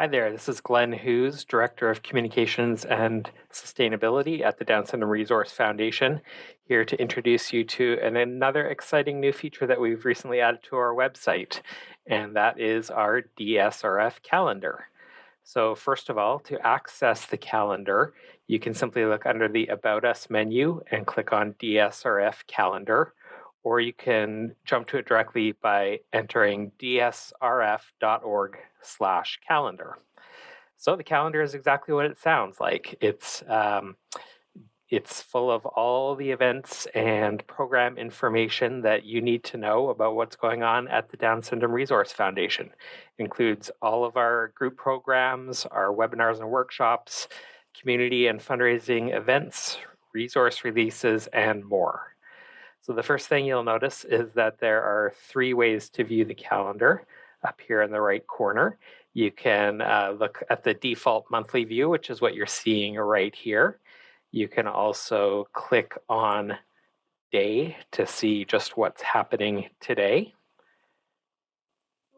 Hi there, this is Glenn Hughes, Director of Communications and Sustainability at the Down Syndrome Resource Foundation, here to introduce you to another exciting new feature that we've recently added to our website, and that is our DSRF calendar. So, first of all, to access the calendar, you can simply look under the About Us menu and click on DSRF calendar, or you can jump to it directly by entering dsrf.org/calendar. So the calendar is exactly what it sounds like. It's full of all the events and program information that you need to know about what's going on at the Down Syndrome Resource Foundation. It includes all of our group programs, our webinars and workshops, community and fundraising events, resource releases, and more. So the first thing you'll notice is that there are three ways to view the calendar up here in the right corner. You can look at the default monthly view, which is what you're seeing right here. You can also click on day to see just what's happening today.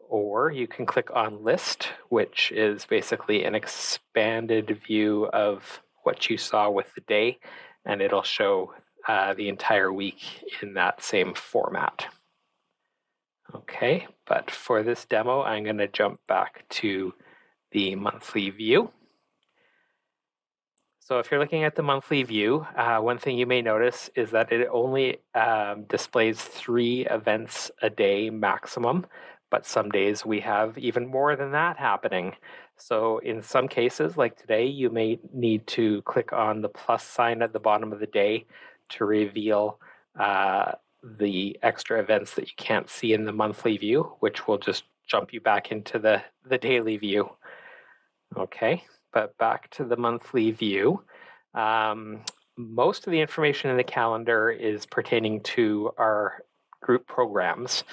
Or you can click on list, which is basically an expanded view of what you saw with the day, and it'll show the entire week in that same format. Okay, but for this demo, I'm going to jump back to the monthly view. So if you're looking at the monthly view, one thing you may notice is that it only displays 3 events a day maximum, but some days we have even more than that happening. So in some cases, like today, you may need to click on the plus sign at the bottom of the day to reveal the extra events that you can't see in the monthly view, which will just jump you back into the daily view. Okay, but back to the monthly view. Most of the information in the calendar is pertaining to our group programs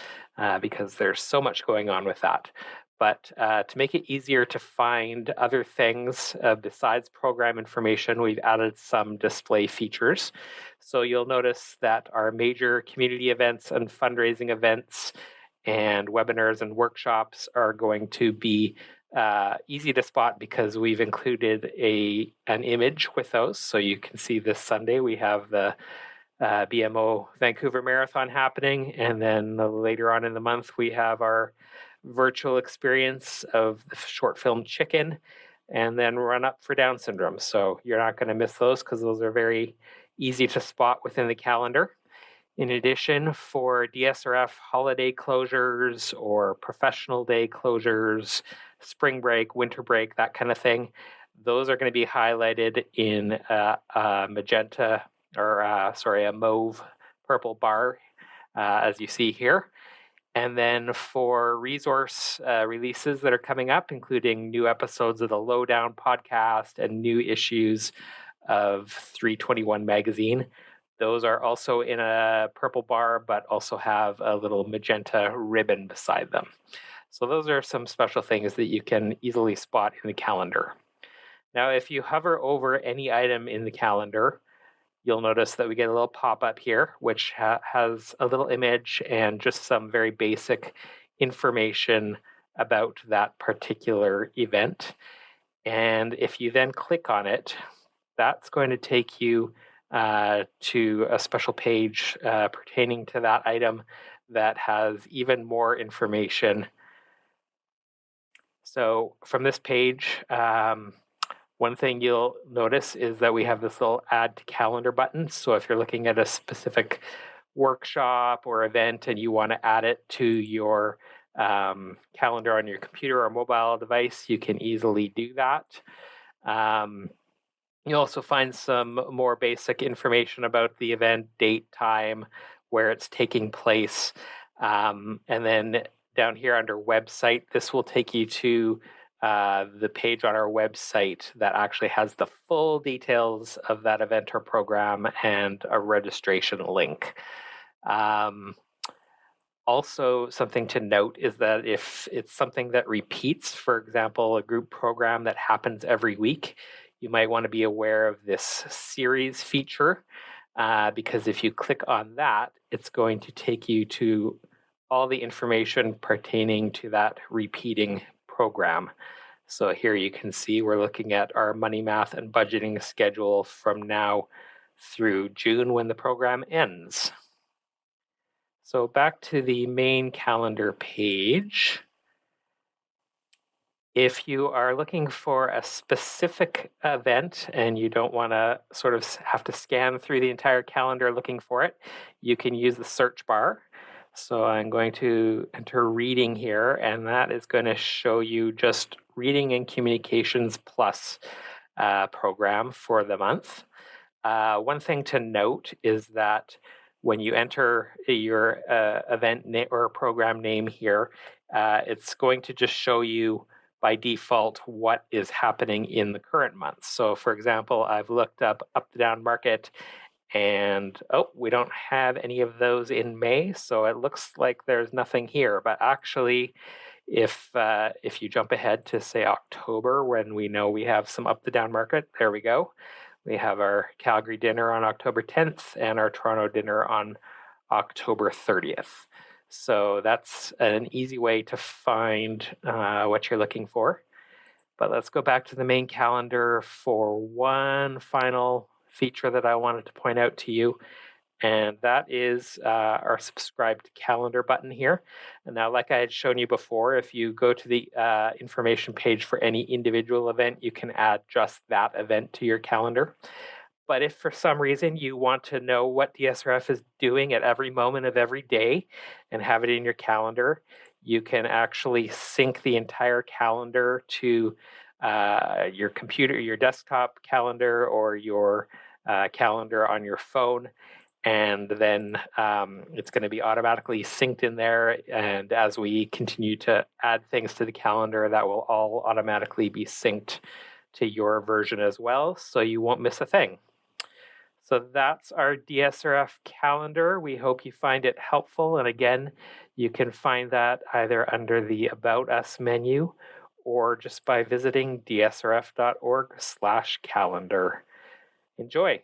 because there's so much going on with that. But to make it easier to find other things besides program information, we've added some display features. So you'll notice that our major community events and fundraising events and webinars and workshops are going to be easy to spot because we've included an image with those. So you can see this Sunday we have the BMO Vancouver Marathon happening, and then later on in the month we have our virtual experience of the short film Chicken, and then Run Up for Down Syndrome. So you're not going to miss those because those are very easy to spot within the calendar. In addition, for DSRF holiday closures or professional day closures, spring break, winter break, that kind of thing, those are going to be highlighted in a magenta or a mauve purple bar, as you see here. And then for resource releases that are coming up, including new episodes of the Lowdown podcast and new issues of 321 magazine, those are also in a purple bar, but also have a little magenta ribbon beside them. So those are some special things that you can easily spot in the calendar. Now, if you hover over any item in the calendar, you'll notice that we get a little pop-up here, which has a little image and just some very basic information about that particular event. And if you then click on it, that's going to take you to a special page pertaining to that item that has even more information. So from this page, one thing you'll notice is that we have this little add to calendar button. So if you're looking at a specific workshop or event and you want to add it to your calendar on your computer or mobile device, you can easily do that. You'll also find some more basic information about the event, date, time, where it's taking place. And then down here under website, this will take you to the page on our website that actually has the full details of that event or program and a registration link. Also, something to note is that if it's something that repeats, for example, a group program that happens every week, you might want to be aware of this series feature because if you click on that, it's going to take you to all the information pertaining to that repeating program. So here you can see we're looking at our money math and budgeting schedule from now through June when the program ends. So back to the main calendar page. If you are looking for a specific event and you don't want to sort of have to scan through the entire calendar looking for it, you can use the search bar. So I'm going to enter reading here, and that is going to show you just reading and communications plus program for the month. One thing to note is that when you enter your event or program name here, it's going to just show you by default what is happening in the current month. So for example, I've looked up the down market and we don't have any of those in May, so it looks like there's nothing here. But actually, if you jump ahead to say October, when we know we have some up the down market, there we go. We have our Calgary dinner on October 10th and our Toronto dinner on October 30th. So that's an easy way to find what you're looking for. But let's go back to the main calendar for one final feature that I wanted to point out to you. And that is our subscribe to calendar button here. And now, like I had shown you before, if you go to the information page for any individual event, you can add just that event to your calendar. But if for some reason you want to know what DSRF is doing at every moment of every day and have it in your calendar, you can actually sync the entire calendar to your computer, your desktop calendar, or your calendar on your phone. And then it's going to be automatically synced in there. And as we continue to add things to the calendar, that will all automatically be synced to your version as well, so you won't miss a thing. So that's our DSRF calendar. We hope you find it helpful. And again, you can find that either under the About Us menu or just by visiting dsrf.org/calendar. Enjoy.